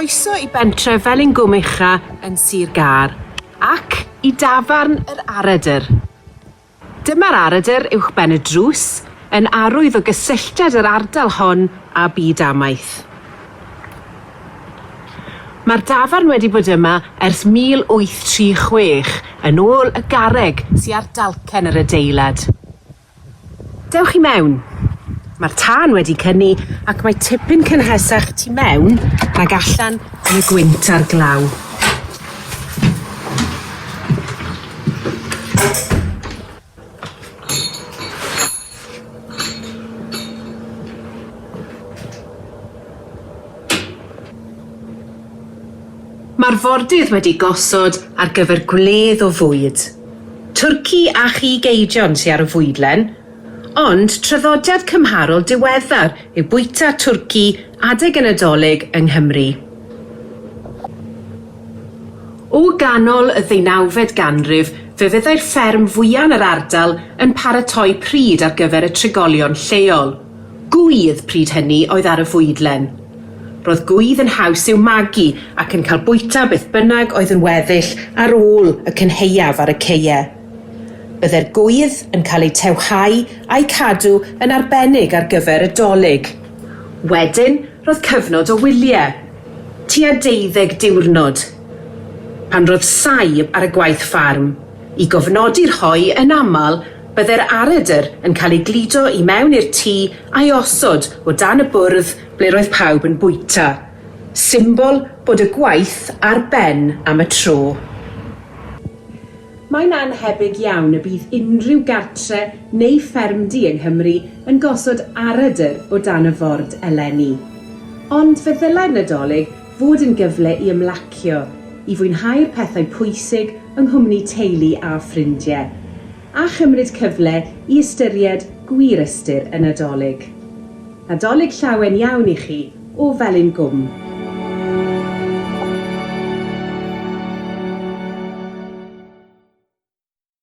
Croeso I bentre Felingwm ucha yn Sir Gar ac I dafarn yr Aredyr. Dyma'r Aredyr uwch ben y drws yn arwydd o gysylltiad yr ardal hon a byd amaeth. Mae'r dafarn wedi bod yma ers 1836 yn ôl y garreg sy'n ar dalcen yr adeilad. Dewch I mewn. Mae'r tân wedi cynnu ac mae tipyn cynhesach tu mewn ac allan yn y gwynt a'r glaw. Mae'r fordydd wedi gosod ar gyfer gwledd o fwyd. Twrci a chi geidion sy'n ar y fwydlen, ond traddodiad cymharol diweddar yw bwyta twrci adeg y Nadolig yng Nghymru. O ganol y 19fed ganrif, fe fyddai'r fferm fwyaf yn yr ardal yn paratoi pryd ar gyfer y trigolion lleol. Gwydd pryd hynny oedd ar y fwydlen. Roedd gwydd yn haws i'w magu ac yn cael bwyta beth bynnag oedd yn weddill ar ôl y cynheuaf ar y ceie. Byddai'r gwydd yn cael ei tewhau a'i cadw yn arbennig ar gyfer y dolig. Wedyn, roedd cyfnod o wyliau, tua 12 diwrnod, pan roedd saib ar y gwaith ffarm. I gofnodi'r hoi yn aml, byddai'r Aredyr yn cael ei gludo I mewn i'r tŷ a'i osod o dan y bwrdd ble roedd pawb yn bwyta, symbol bod y gwaith ar ben am y tro. Mae'n anhebyg iawn y bydd unrhyw gartre neu ffermdy yng Nghymru yn gosod Aredyr o dan y ford eleni. Ond fe ddylai'r Nadolig fod yn gyfle I ymlacio, I fwynhau'r pethau pwysig yng nghwmni teulu a ffrindiau, a chymryd cyfle I ystyried gwir ystyr y Nadolig. Nadolig llawen iawn I chi o Felingwm.